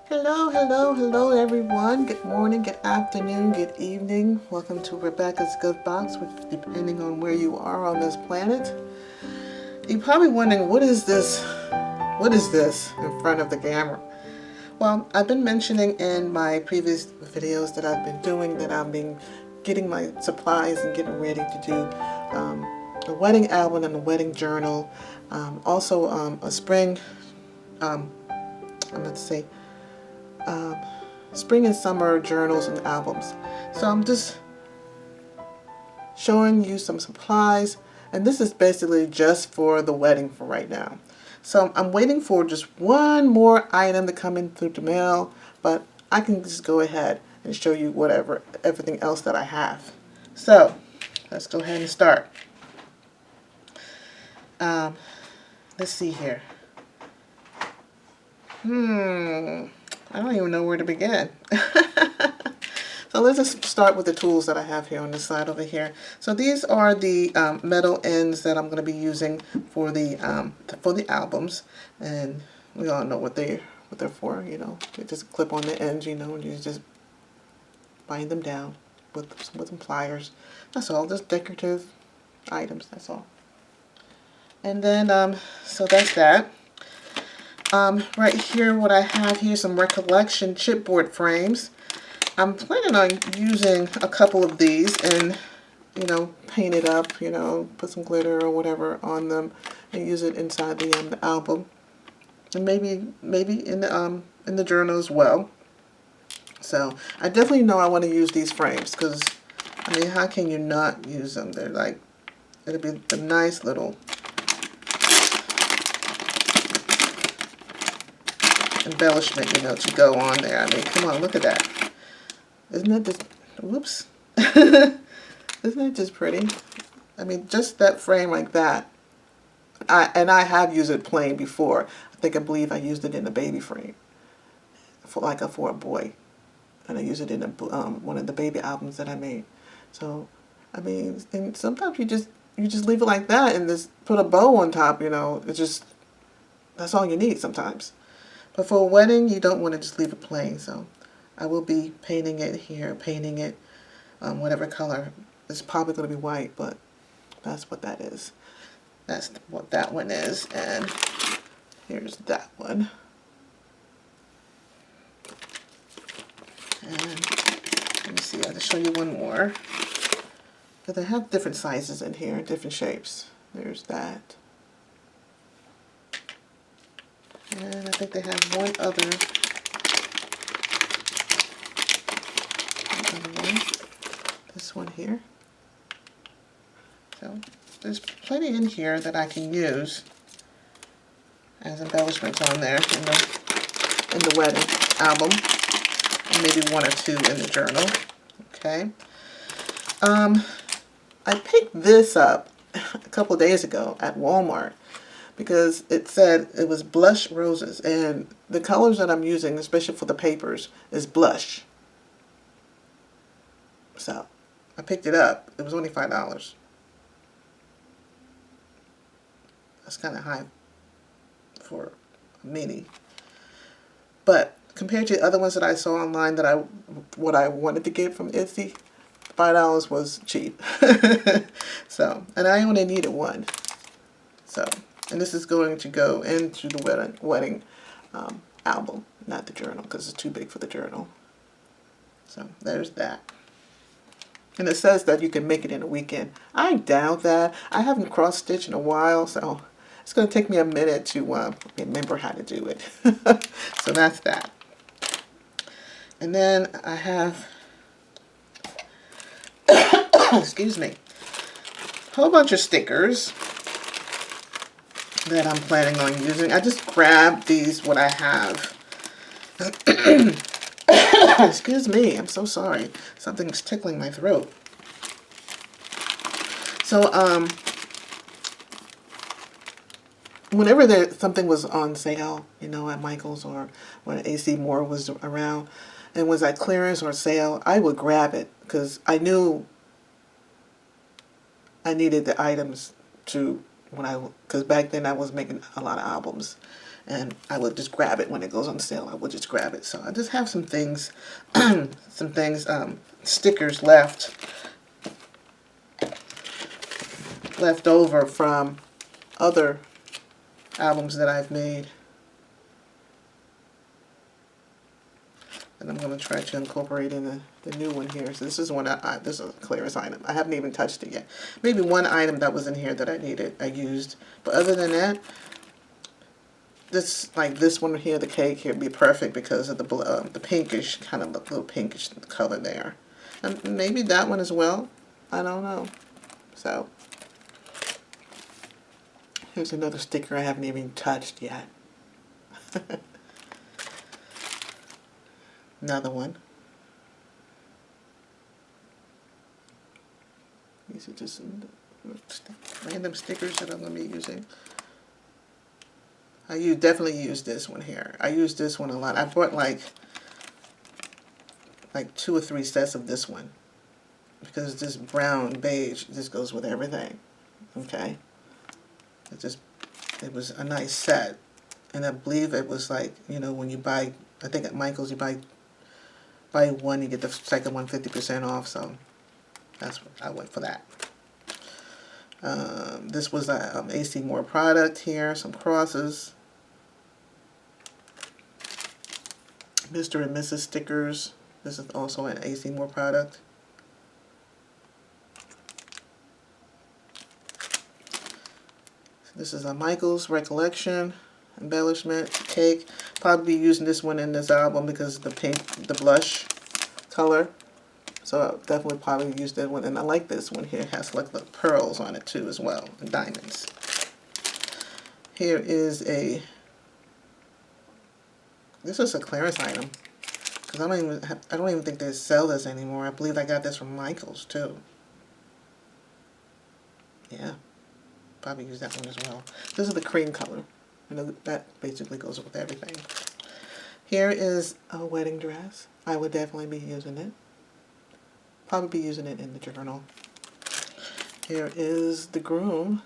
Hello, hello, hello everyone. Good morning, good afternoon, good evening. Welcome to Rebecca's Good Box, depending on where you are on this planet. You're probably wondering, what is this? What is this in front of the camera? Well, I've been mentioning in my previous videos that I've been doing that I've been getting my supplies and getting ready to do a wedding album and a wedding journal. Also a spring, let's say, spring and summer journals and albums. So I'm just showing you some supplies, and this is basically just for the wedding for right now. So I'm waiting for just one more item to come in through the mail, but I can just go ahead and show you everything else that I have. So let's go ahead and start. Let's see here. I don't even know where to begin. So let's just start with the tools that I have here on this side over here. So these are the metal ends that I'm going to be using for the albums, and we all know what they're for. You know, they just clip on the ends. You know, and you just bind them down with some pliers. That's all. Just decorative items. That's all. And then so that's that. Right here, what I have here, some Recollection chipboard frames. I'm planning on using a couple of these and, you know, paint it up, you know, put some glitter or whatever on them and use it inside the album. And maybe in the journal as well. So I definitely know I want to use these frames because, I mean, how can you not use them? They're like, it'll be a nice little embellishment, you know, to go on there. I mean, come on, look at that. Isn't that just, whoops. Isn't that just pretty? I mean, just that frame like that. I have used it plain before. I believe I used it in a baby frame for a boy, and I used it in one of the baby albums that I made. So, I mean, and sometimes you just leave it like that and just put a bow on top. You know, that's all you need sometimes. But for a wedding, you don't want to just leave it plain. So I will be painting it here, painting it whatever color. It's probably going to be white, but that's what that is. That's what that one is. And here's that one. And let me see, I'll just show you one more. But they have different sizes in here, different shapes. There's that. And I think they have one other one. This one here. So there's plenty in here that I can use as embellishments on there in the wedding album. And maybe one or two in the journal. Okay. I picked this up a couple of days ago at Walmart because it said it was blush roses, and the colors that I'm using, especially for the papers, is blush. So I picked it up. It was only $5. That's kind of high for a mini. But compared to the other ones that I saw online that what I wanted to get from Etsy, $5 was cheap. So, and I only needed one. So, and this is going to go into the wedding album, not the journal, because it's too big for the journal. So there's that. And it says that you can make it in a weekend. I doubt that. I haven't cross-stitched in a while, so it's going to take me a minute to remember how to do it. So that's that. And then I have, excuse me, a whole bunch of stickers that I'm planning on using. I just grabbed what I have. Excuse me, I'm so sorry. Something's tickling my throat. So, whenever something was on sale, you know, at Michael's or when AC Moore was around, and was at clearance or sale, I would grab it because I knew I needed the items because back then I was making a lot of albums, and I would just grab it when it goes on sale. I would just grab it. So I just have some things, some things, stickers left over from other albums that I've made. And I'm going to try to incorporate in the new one here. So this is one this is a clearest item. I haven't even touched it yet. Maybe one item that was in here that I used. But other than that, this one here, the cake here, would be perfect because of the pinkish, kind of little pinkish color there. And maybe that one as well. I don't know. So here's another sticker I haven't even touched yet. Another one. These are just some random stickers that I'm going to be using. I definitely use this one here. I use this one a lot. I bought like 2 or 3 sets of this one because this brown beige just goes with everything. Okay, it was a nice set, and I believe it was like, you know, when you buy, I think at Michael's you buy one, you get the second one 50% off. So that's what I went for that. This was a AC Moore product here, some crosses. Mr. and Mrs. stickers. This is also an AC Moore product. This is a Michael's Recollection, Embellishment, Cake. Probably be using this one in this album because of the pink, the blush color. So I'll definitely probably use that one. And I like this one here. It has like the pearls on it too as well, and diamonds. Here is this is a clearance item. Because I don't even think they sell this anymore. I believe I got this from Michael's too. Yeah. Probably use that one as well. This is the cream color. You know, that basically goes with everything. Here is a wedding dress. I would definitely be using it. Probably be using it in the journal. Here is the groom.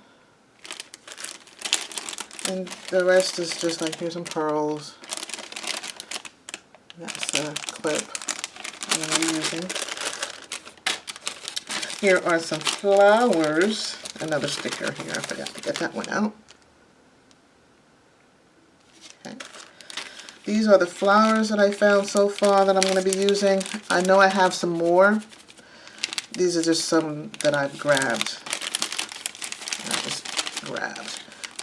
And the rest is just like, here's some pearls. That's a clip I'm going to be using. Here are some flowers. Another sticker here. I forgot to get that one out. Okay. These are the flowers that I found so far that I'm going to be using. I know I have some more. These are just some that I've grabbed.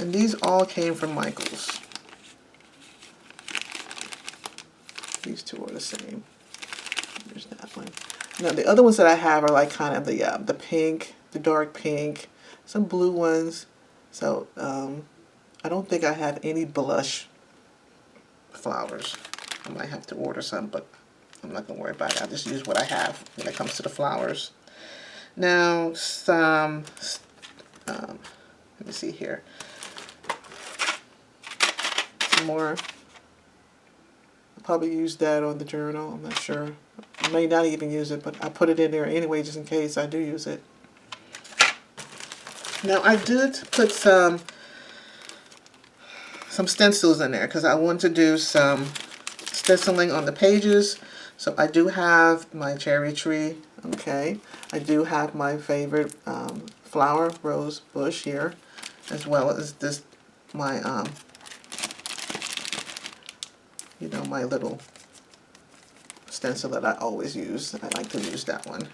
And these all came from Michael's. These two are the same. There's that one. Now the other ones that I have are like kind of the pink, the dark pink, some blue ones. So I don't think I have any blush flowers. I might have to order some, but I'm not going to worry about it. I'll just use what I have when it comes to the flowers. Now some, let me see here. Some more. I'll probably use that on the journal. I'm not sure. I may not even use it, but I put it in there anyway just in case I do use it. Now I did put some stencils in there because I want to do some stenciling on the pages. So I do have my cherry tree. Okay. I do have my favorite flower, rose bush here, as well as this, my you know, my little stencil that I always use. I like to use that one.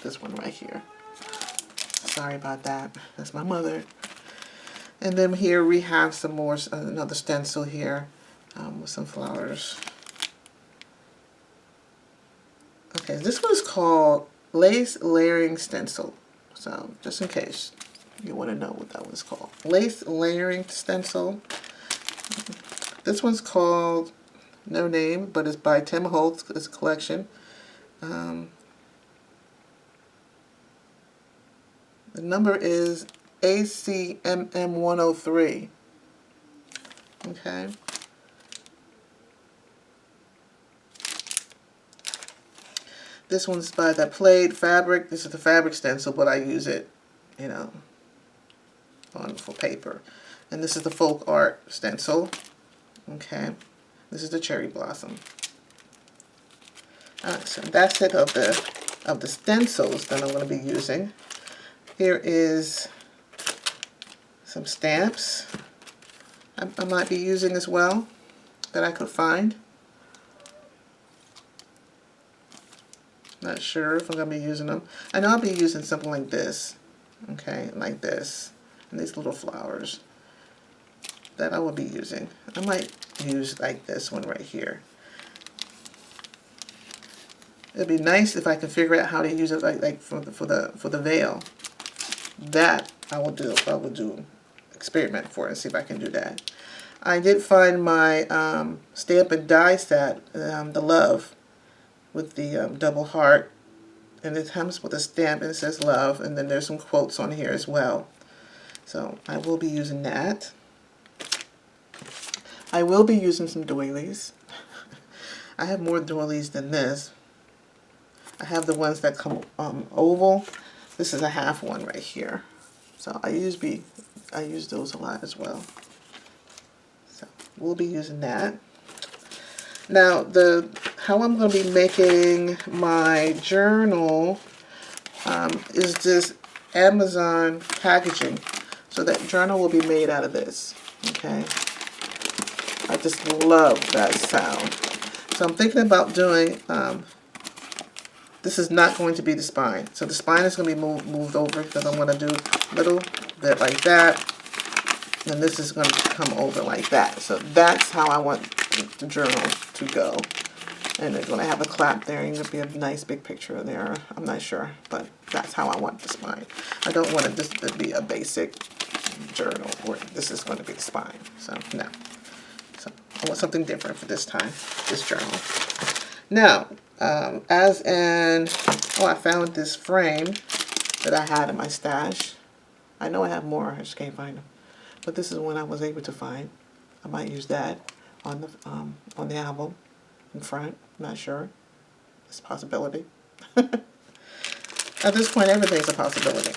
This one right here. Sorry about that. That's my mother. And then here we have some more, another stencil here with some flowers. Okay, this one's called Lace Layering Stencil. So just in case you want to know what that one's called. Lace Layering Stencil. This one's called No Name, but it's by Tim Holtz. It's a collection. The number is ACMM103. Okay. This one's by that Plaid Fabric. This is the fabric stencil, but I use it, you know, on for paper. And this is the folk art stencil. Okay, this is the cherry blossom. Alright, so that's it of the stencils that I'm going to be using. Here is some stamps I might be using as well that I could find. Not sure if I'm going to be using them. I know I'll be using something like this. Okay, like this. And these little flowers that I will be using. I might use like this one right here. It'd be nice if I can figure out how to use it like for the veil. That I will do experiment for it and see if I can do that. I did find my stamp and die set, the love, with the double heart, and it comes with a stamp and it says love, and then there's some quotes on here as well. So I will be using that. I will be using some doilies. I have more doilies than this. I have the ones that come oval. This is a half one right here. So I use those a lot as well. So we'll be using that. Now how I'm going to be making my journal is this Amazon packaging. So that journal will be made out of this. Okay. I just love that sound. So I'm thinking about doing, this is not going to be the spine. So the spine is going to be moved over because I'm going to do a little bit like that. And this is going to come over like that. So that's how I want the journal to go. And it's going to have a clap there, and it'll be a nice big picture there. I'm not sure, but that's how I want the spine. I don't want it just to be a basic journal where this is going to be the spine. So no. So I want something different for this time, this journal. Now, I found this frame that I had in my stash. I know I have more, I just can't find them. But this is one I was able to find. I might use that on the album in front. I'm not sure. It's a possibility. At this point, everything's a possibility.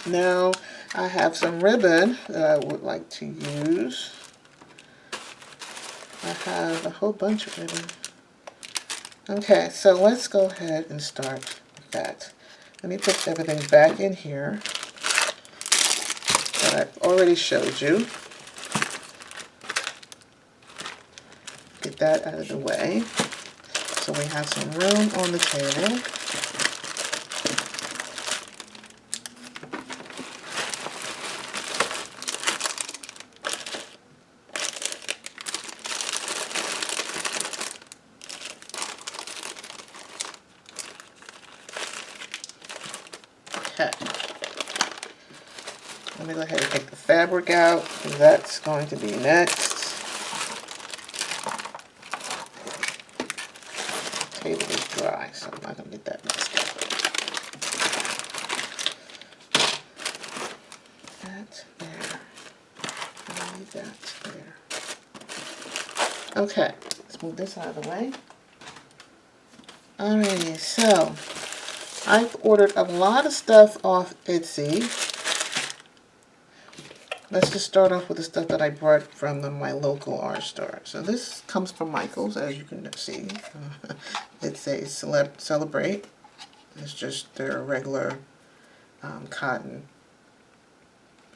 Now, I have some ribbon that I would like to use. I have a whole bunch of ribbon. Okay, so let's go ahead and start with that. Let me put everything back in here that I've already showed you. Get that out of the way. So we have some room on the table. Okay. Let me go ahead and take the fabric out, because that's going to be next. The table is dry, so I'm not going to get that messed up. That there. I need that there. Okay, let's move this out of the way. Alrighty, so I've ordered a lot of stuff off Etsy. Let's just start off with the stuff that I brought from my local art store. So this comes from Michael's, as you can see. It's a Celebrate. It's just their regular cotton.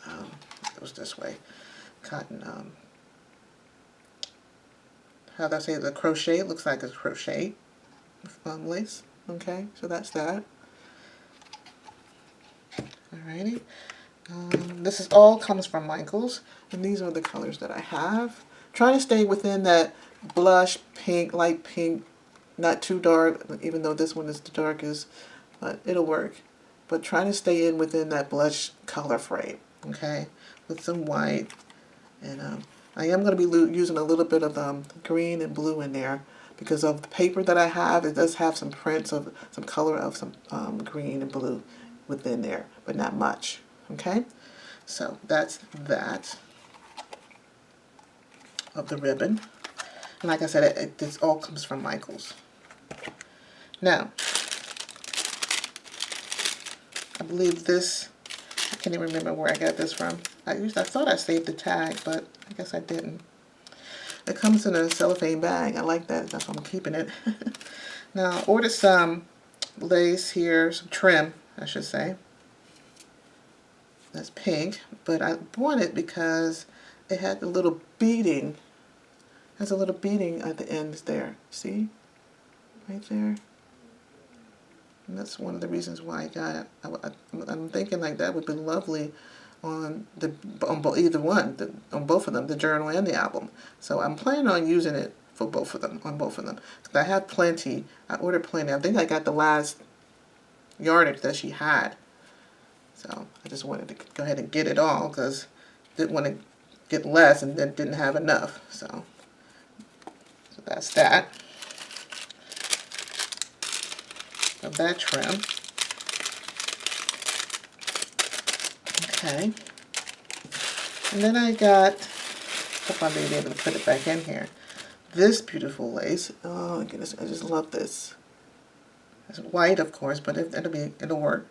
It goes this way. Cotton. How do I say the crochet? It looks like a crochet lace. Okay, so that's that. Alrighty. This is all comes from Michael's, and these are the colors that I have. Trying to stay within that blush pink, light pink, not too dark, even though this one is the darkest, but it'll work. But trying to stay within that blush color frame, okay, with some white, and I am going to be using a little bit of green and blue in there because of the paper that I have. It does have some prints of some color of some green and blue within there, but not much. Okay, so that's that of the ribbon. And like I said, this all comes from Michael's. Now, I believe this, I can't even remember where I got this from. I thought I saved the tag, but I guess I didn't. It comes in a cellophane bag. I like that. That's why I'm keeping it. Now, I ordered some lace here, some trim, I should say. That's pink, but I bought it because it had a little beading. It has a little beading at the ends there. See? Right there. And that's one of the reasons why I got it. I'm thinking like that would be lovely on either one, on both of them, the journal and the album. So I'm planning on using it for both of them, on both of them. I have plenty. I ordered plenty. I think I got the last yardage that she had. So I just wanted to go ahead and get it all because I didn't want to get less and then didn't have enough. So that's that. Of that trim. Okay. And then I got, hope I may be able to put it back in here, this beautiful lace. Oh my goodness, I just love this. It's white, of course, but it'll work.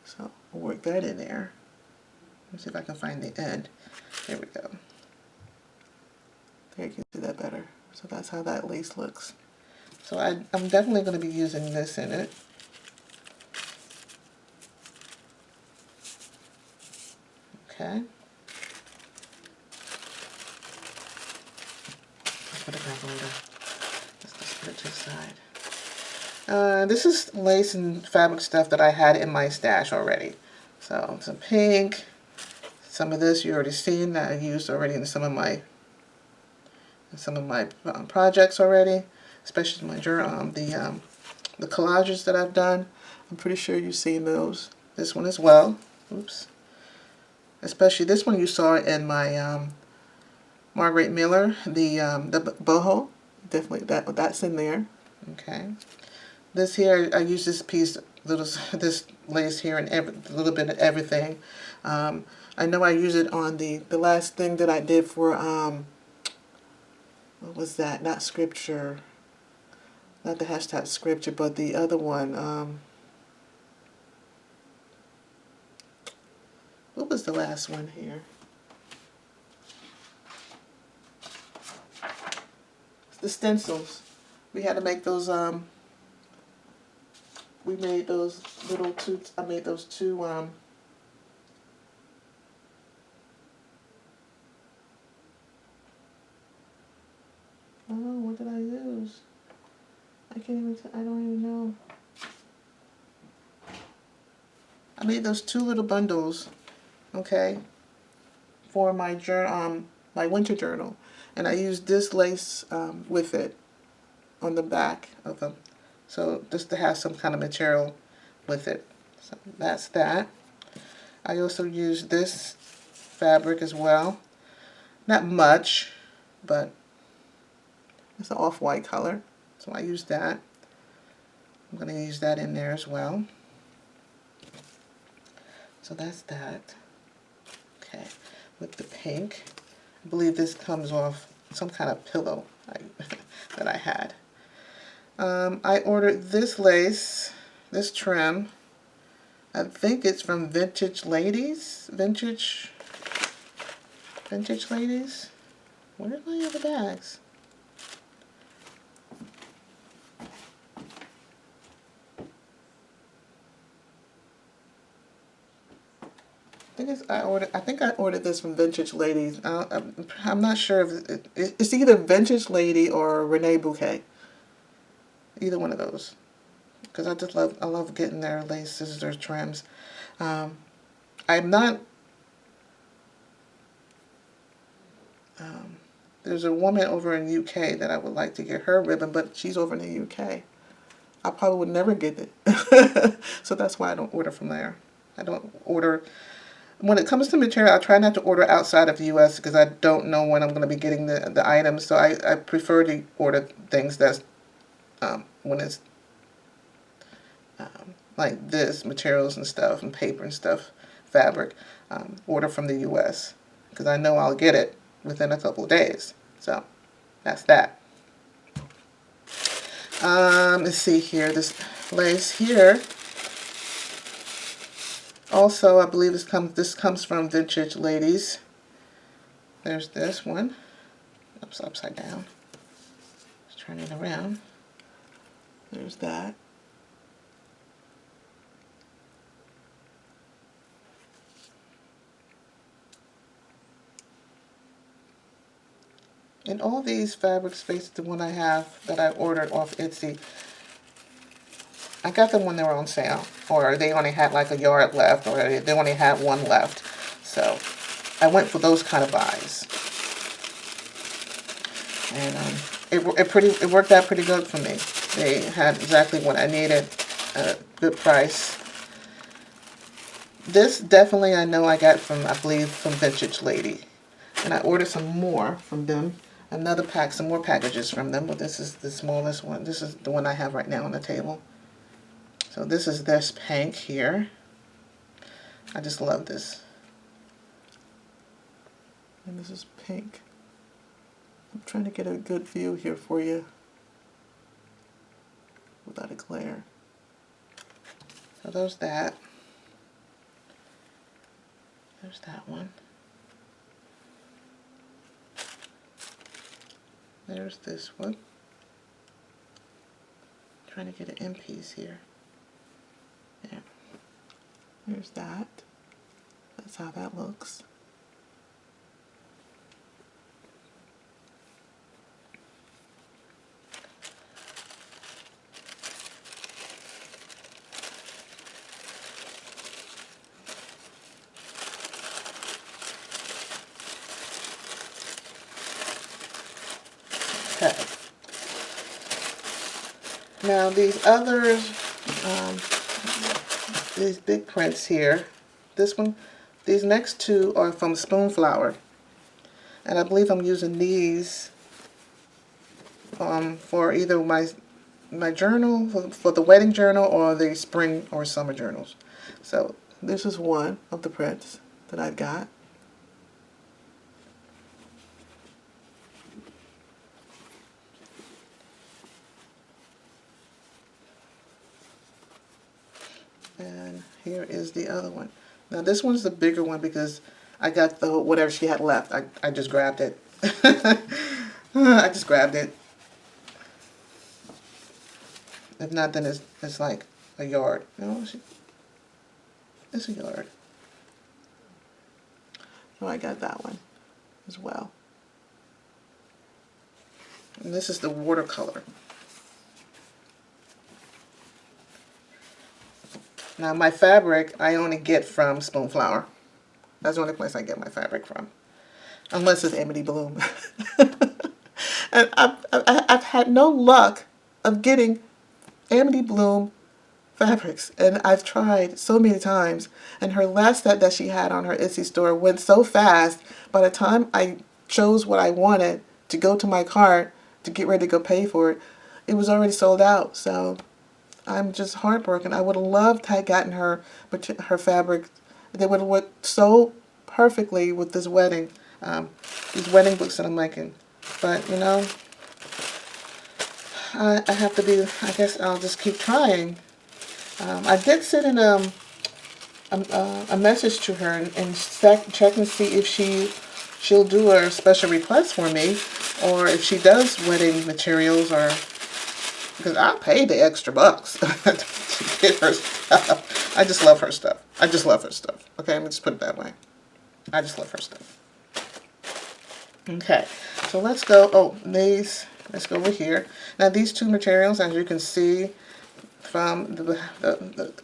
So I'll work that in there. Let me see if I can find the end. There we go. There, you can see that better. So that's how that lace looks. So I'm definitely going to be using this in it. Okay. Let's put it back later. Let's just put it to the side. This is lace and fabric stuff that I had in my stash already. So some pink, some of this you already seen that I used already in some of my projects already, especially my journal, the collages that I've done. I'm pretty sure you've seen those. This one as well. Oops. Especially this one you saw in my Margaret Miller, the boho. Definitely that's in there. Okay. This here, I use this piece, this lace here and a little bit of everything. I know I use it on the last thing that I did for what was that? Not scripture, not the hashtag scripture, but the other one. What was the last one here? The stencils. We had to make those. We made those little two. I made those two. Oh, what did I use? I can't even. I don't even know. I made those two little bundles. Okay, for my journal, my winter journal, and I used this lace with it on the back of them, so just to have some kind of material with it. So that's that. I also used this fabric as well, not much, but it's an off-white color, so I used that. I'm going to use that in there as well. So that's that. Okay, with the pink, I believe this comes off some kind of pillow that I had. I ordered this lace, this trim. I think it's from Vintage Ladies. Vintage Ladies. Where are my other bags? I think I ordered this from Vintage Ladies. I'm not sure if it's either Vintage Lady or Renee Bouquet. Either one of those, because I love getting their lace scissors trims. I'm not. There's a woman over in UK that I would like to get her ribbon, but she's over in the UK. I probably would never get it, so that's why I don't order from there. I don't order. When it comes to material, I try not to order outside of the U.S. because I don't know when I'm going to be getting the items. So I prefer to order things that's when it's like this, materials and stuff, and paper and stuff, fabric, order from the U.S. because I know I'll get it within a couple of days. So that's that. Let's see here. This lace here. Also, I believe this comes from Vintage Ladies. There's this one. Oops, upside down. Let's turn it around. There's that. And all these fabric spaces, the one I have that I ordered off Etsy, I got them when they were on sale, or they only had like a yard left, or they only had one left. So I went for those kind of buys, and it worked out pretty good for me. They had exactly what I needed, a good price. This definitely I know I got from, I believe, from Vintage Lady, and I ordered some more from them. Another pack, some more packages from them, but this is the smallest one. This is the one I have right now on the table. So this is this pink here. I just love this. And this is pink. I'm trying to get a good view here for you without a glare. So there's that. There's that one. There's this one. Trying to get an end piece here. Yeah. There's that. That's how that looks. Okay. Now these others, these big prints here, this one, these next two are from Spoonflower, and I believe I'm using these for either my journal, for the wedding journal, or the spring or summer journals. So this is one of the prints that I've got. And here is the other one. Now this one's the bigger one because I got the whatever she had left. I just grabbed it. I just grabbed it. If not, then it's like a yard. No, it's a yard. So I got that one as well. And this is the watercolor. Now my fabric I only get from Spoonflower. That's the only place I get my fabric from, unless it's Amity Bloom. And I've had no luck of getting Amity Bloom fabrics, and I've tried so many times. And her last set that she had on her Etsy store went so fast. By the time I chose what I wanted to go to my cart to get ready to go pay for it, it was already sold out. So I'm just heartbroken. I would have loved to have gotten her fabric. They would have worked so perfectly with this wedding, these wedding books that I'm making. But you know, I have to be. I guess I'll just keep trying. I did send in a message to her and check and see if she'll do a special request for me, or if she does wedding materials, or because I'll pay the extra bucks to get her stuff. I just love her stuff. I just love her stuff. Okay, let me just put it that way. I just love her stuff. Okay, so let's go. Oh, let's go over here. Now these two materials, as you can see from the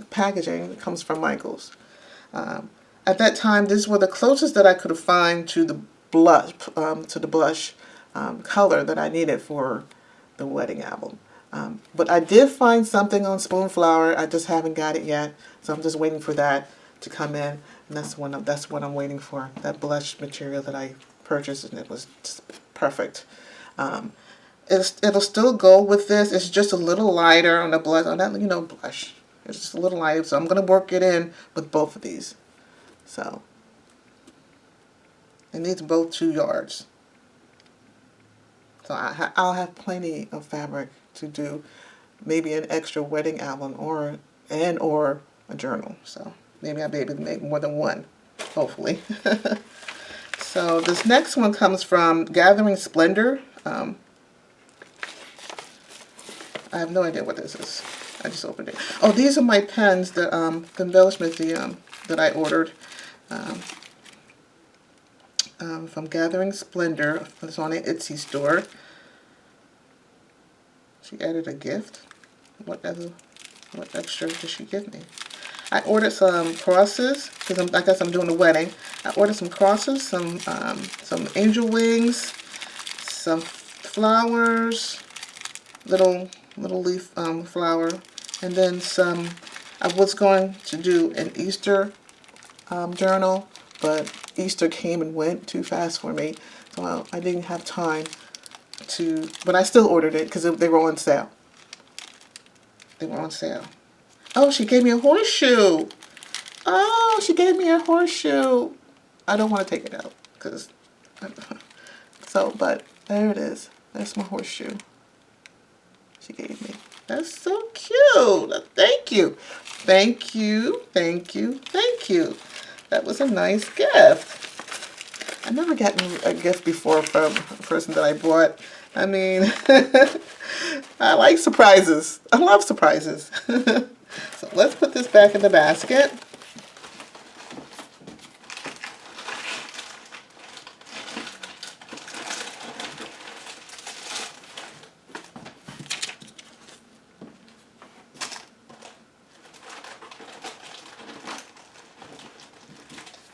packaging, comes from Michael's. At that time, these were the closest that I could find to the blush, color that I needed for the wedding album. But I did find something on Spoonflower. I just haven't got it yet, so I'm just waiting for that to come in, and that's what I'm waiting for. That blush material that I purchased, and it was just perfect. It'll still go with this. It's just a little lighter on the blush, on that, blush. It's just a little lighter, so I'm gonna work it in with both of these. So it needs both 2 yards. So I'll have plenty of fabric to do maybe an extra wedding album or a journal. So maybe I'll be able to make more than one, hopefully. So this next one comes from Gathering Splendor. I have no idea what this is. I just opened it. Oh, these are my pens, the embellishments that I ordered from Gathering Splendor. It's on an Etsy store. She added a gift. What extra did she give me? I ordered some crosses because I guess I'm doing a wedding. I ordered some crosses, some angel wings, some flowers, little leaf flower, and then some. I was going to do an Easter journal, but Easter came and went too fast for me, so I didn't have time to. But I still ordered it because they were on sale. They were on sale. Oh, she gave me a horseshoe. Oh, she gave me a horseshoe. I don't want to take it out because. But there it is. That's my horseshoe she gave me. That's so cute. Thank you. Thank you. Thank you. Thank you. That was a nice gift. I've never gotten a gift before from a person that I bought. I mean, I like surprises. I love surprises. So let's put this back in the basket.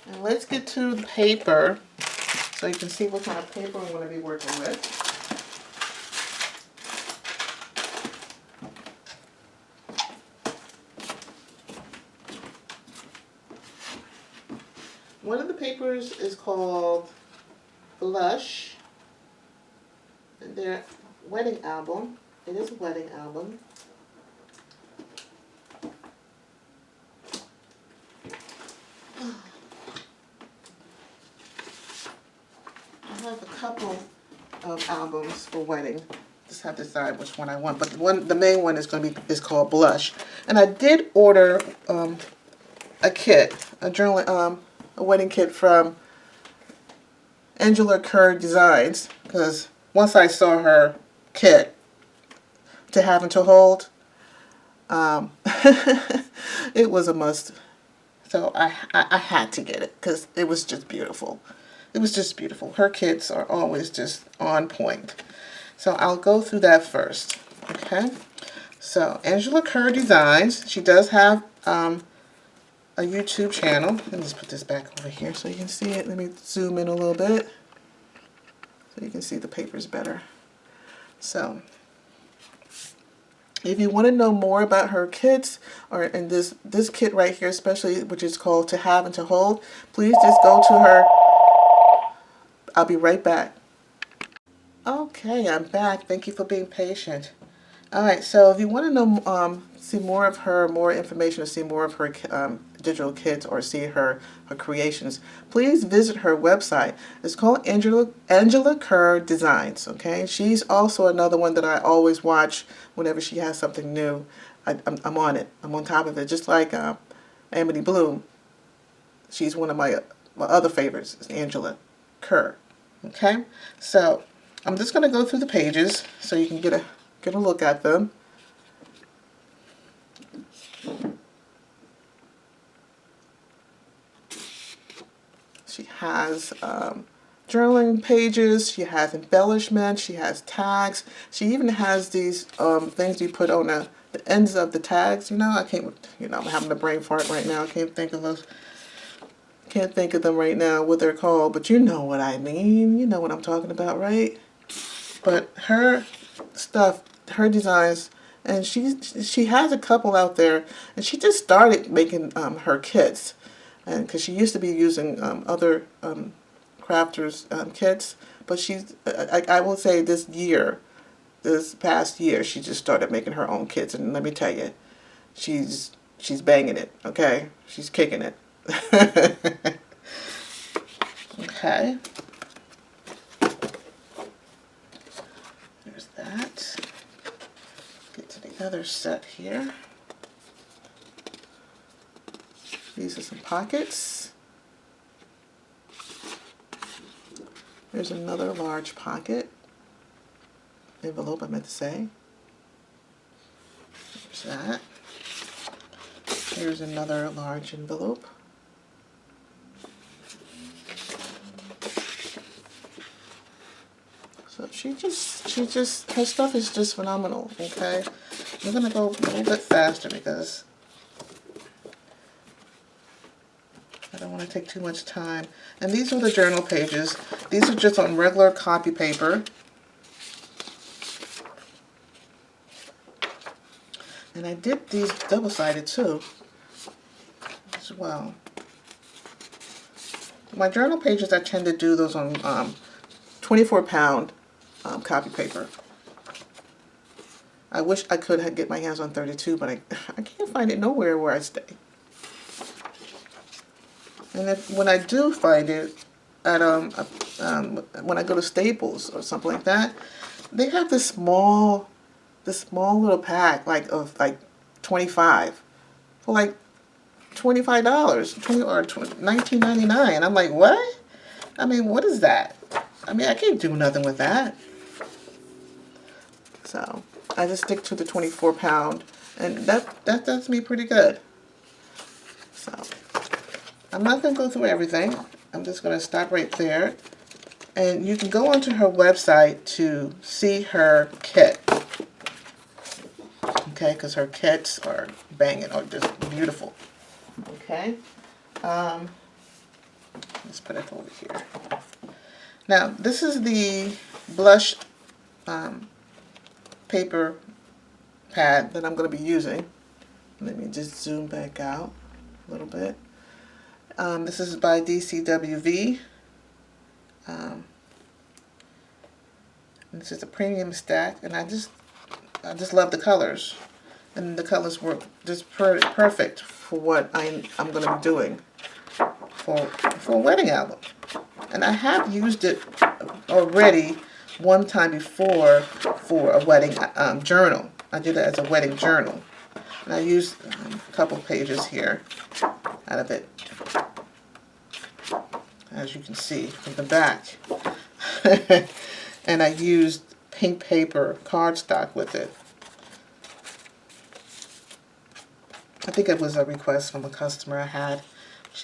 And let's get to the paper so you can see what kind of paper I'm going to be working with. One of the papers is called Blush, and their wedding album. It is a wedding album. I have a couple of albums for wedding. Just have to decide which one I want, but the main one is called Blush. And I did order a kit, a journal, a wedding kit from Kerr Designs, because once I saw her kit, To Have and to Hold, it was a must. So I had to get it because it was just beautiful. It was just beautiful. Her kits are always just on point. So I'll go through that first. Okay. So Kerr Designs. She does have a YouTube channel. Let me just put this back over here so you can see it. Let me zoom in a little bit so you can see the papers better. So if you want to know more about her kits, or in this kit right here especially, which is called To Have and to Hold, please just go to her. I'll be right back. Okay, I'm back. Thank you for being patient. Alright, so if you want to know, see more of her, more information, or see more of her digital kits, or see her creations, please visit her website. It's called Angela Kerr Designs. Okay, she's also another one that I always watch whenever she has something new. I'm on it. I'm on top of it. Just like Amity Bloom, she's one of my other favorites. Is Angela Kerr. Okay, so I'm just going to go through the pages so you can get a look at them. She has journaling pages, she has embellishment, she has tags, she even has these things you put on the ends of the tags. I'm having a brain fart right now. I can't think of them right now, what they're called, but you know what I mean. You know what I'm talking about, right? But her stuff, her designs, and she has a couple out there, and she just started making her kits, and because she used to be using other crafters kits, but I will say this past year, she just started making her own kits, and let me tell you, she's banging it. Okay, she's kicking it. Okay. There's that. Get to the other set here. these are some pockets. There's another large pocket. Envelope, I meant to say. There's that. Here's another large envelope. So her stuff is just phenomenal, okay? I'm gonna go a little bit faster because I don't want to take too much time. And these are the journal pages. These are just on regular copy paper. And I did these double-sided too, as well. My journal pages, I tend to do those on 24-pound copy paper. I wish I could get my hands on 32, but I can't find it nowhere where I stay. And when I do find it, at when I go to Staples or something like that, they have this small little pack of 25 for like $25, or $19.99. I'm like, what? I mean, what is that? I mean, I can't do nothing with that. So I just stick to the 24-pound, and that does me pretty good. So I'm not going to go through everything. I'm just going to stop right there. And you can go onto her website to see her kit. Okay, because her kits are banging, or just beautiful. Okay. Let's put it over here. Now, this is the blush paper pad that I'm going to be using. Let me just zoom back out a little bit. This is by DCWV. This is a premium stack, and I just love the colors, and the colors work just perfect for what I'm going to be doing for a wedding album. And I have used it already one time before for a wedding journal. I did it as a wedding journal, and I used a couple pages here out of it, as you can see from the back. And I used pink paper cardstock with it. I think it was a request from a customer I had,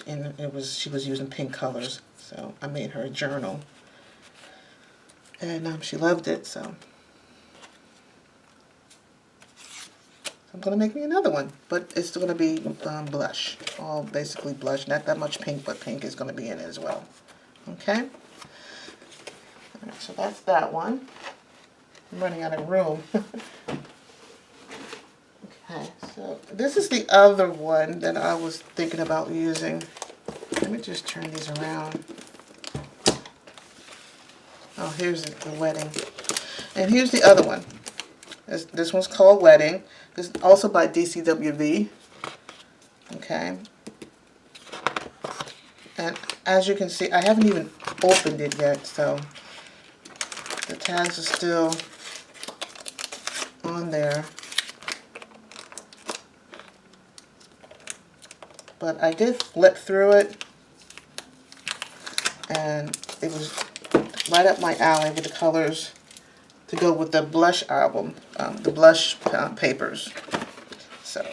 and she was using pink colors, so I made her a journal, and she loved it. So I'm gonna make me another one, but it's gonna be blush, all basically blush. Not that much pink, but pink is gonna be in it as well. Okay. All right, so that's that one. I'm running out of room. Okay, so this is the other one that I was thinking about using. Let me just turn these around. Oh, here's the wedding. And here's the other one. This one's called Wedding. This is also by DCWV. Okay. And as you can see, I haven't even opened it yet, so the tags are still on there. But I did flip through it, and it was right up my alley with the colors to go with the blush album, the blush papers. So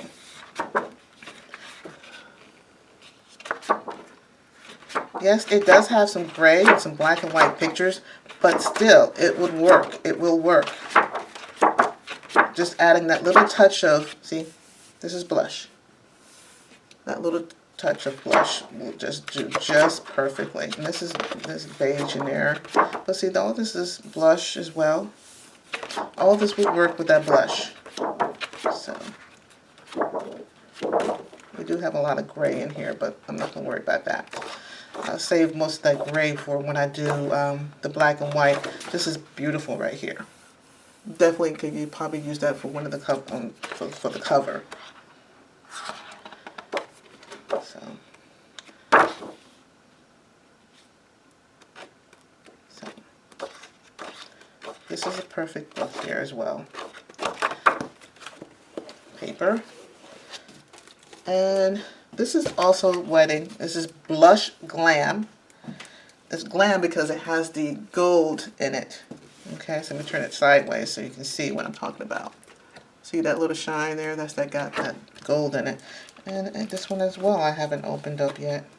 yes, it does have some gray and some black and white pictures, but still, it would work. It will work. Just adding that little touch of, see, this is blush. That little touch of blush will just do just perfectly. And this is beige in there. But see, all this is blush as well. All this would work with that blush. So we do have a lot of gray in here, but I'm not going to worry about that. I'll save most of that gray for when I do the black and white. This is beautiful right here. Definitely could you probably use that for one of the for the cover. So this is a perfect book here as well. Paper. And this is also wedding. This is Blush Glam. It's glam because it has the gold in it. Okay, so let me turn it sideways so you can see what I'm talking about. See that little shine there? That's that got that gold in it. And this one as well I haven't opened up yet.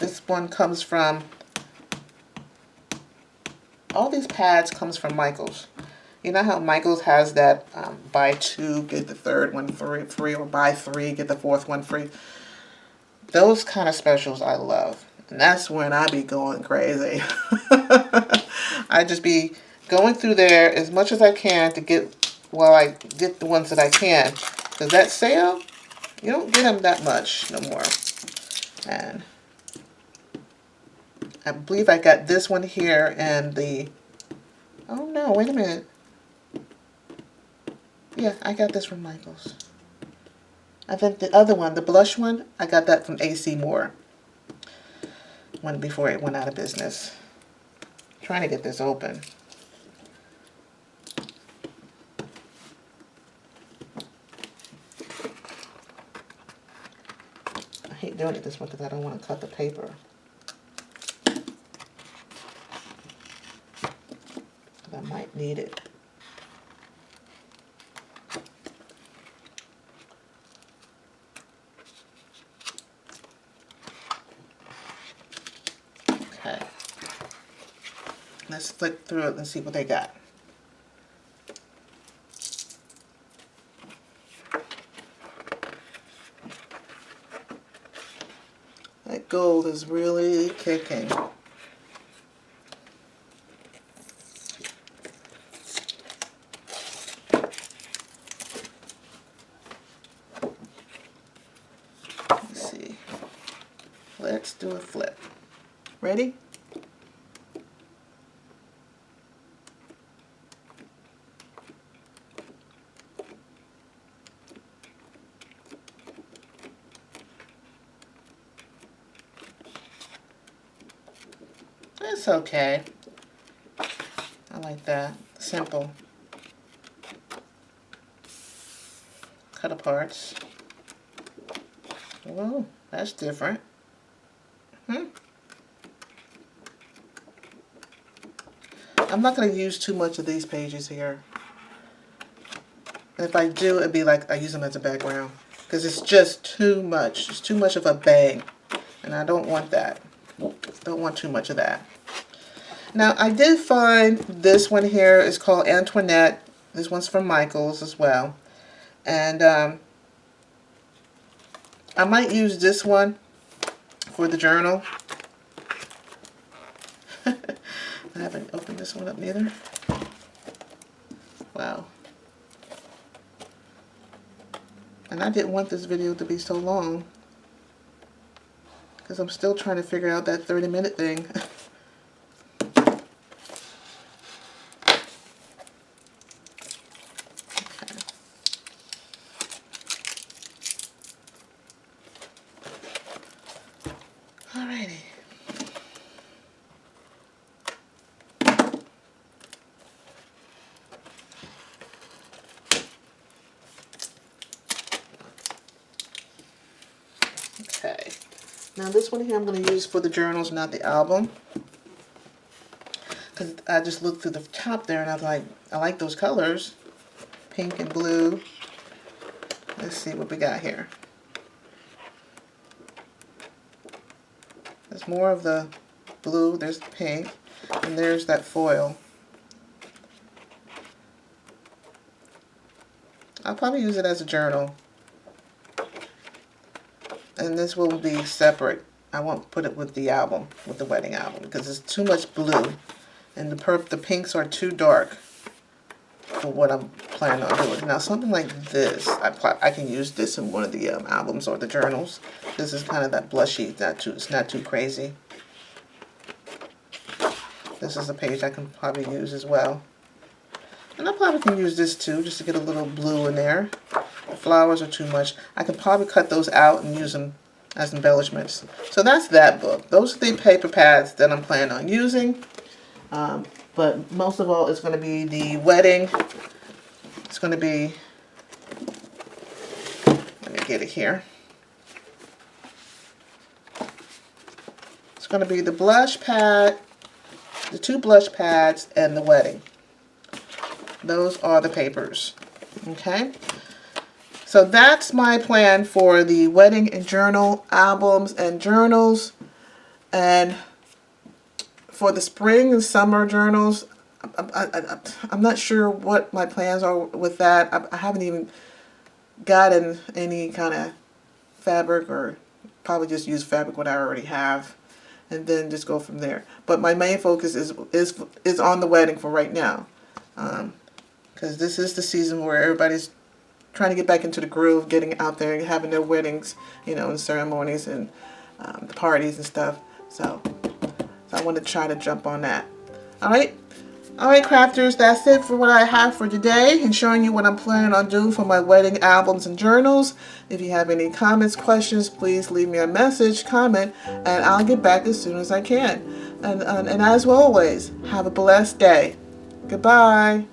This one comes from, all these pads comes from Michaels. You know how Michaels has that buy two, get the third one free, or buy three, get the fourth one free? Those kind of specials I love. And that's when I be going crazy. I just be going through there as much as I can to get, well, I get the ones that I can. Because that sale, you don't get them that much no more. And I believe I got this one here and the, oh no, wait a minute. Yeah, I got this from Michaels. I think the other one, the blush one, I got that from AC Moore. One before it went out of business. I'm trying to get this open. I hate doing it this one because I don't want to cut the paper. I might need it. Okay. Let's flick through it and see what they got. That gold is really kicking. Let's do a flip. Ready? It's okay. I like that. Simple. Cut aparts. Whoa, that's different. I'm not going to use too much of these pages here. And if I do, it'd be like I use them as a background. Because it's just too much. It's too much of a bang. And I don't want that. Don't want too much of that. Now, I did find this one here. It's called Antoinette. This one's from Michaels as well. And I might use this one for the journal. I haven't opened this one up neither. Wow. And I didn't want this video to be so long, because I'm still trying to figure out that 30-minute thing. Alrighty. Okay. Now this one here I'm going to use for the journals, not the album. Because I just looked through the top there and I was like, I like those colors. Pink and blue. Let's see what we got here. There's more of the blue, there's the pink, and there's that foil. I'll probably use it as a journal. And this will be separate. I won't put it with the album, with the wedding album, because it's too much blue. And the pinks are too dark for what I'm planning on doing. Now something like this, I can use this in one of the albums or the journals. This is kind of that blushy, it's not too crazy. This is a page I can probably use as well. And I probably can use this too, just to get a little blue in there. The flowers are too much. I can probably cut those out and use them as embellishments. So that's that book. Those are the paper pads that I'm planning on using. But most of all, it's going to be the wedding. It's going to be, let me get it here. It's going to be the blush pad, the 2 blush pads, and the wedding. Those are the papers. Okay. So that's my plan for the wedding and journal albums and journals. And for the spring and summer journals, I'm not sure what my plans are with that. I haven't even gotten any kind of fabric, or probably just use fabric what I already have, and then just go from there. But my main focus is on the wedding for right now, because this is the season where everybody's trying to get back into the groove, getting out there and having their weddings, you know, and ceremonies and the parties and stuff. So I want to try to jump on that. All right, crafters, that's it for what I have for today, and showing you what I'm planning on doing for my wedding albums and journals. If you have any comments, questions, please leave me a message, comment, and I'll get back as soon as I can. And as always, have a blessed day. Goodbye.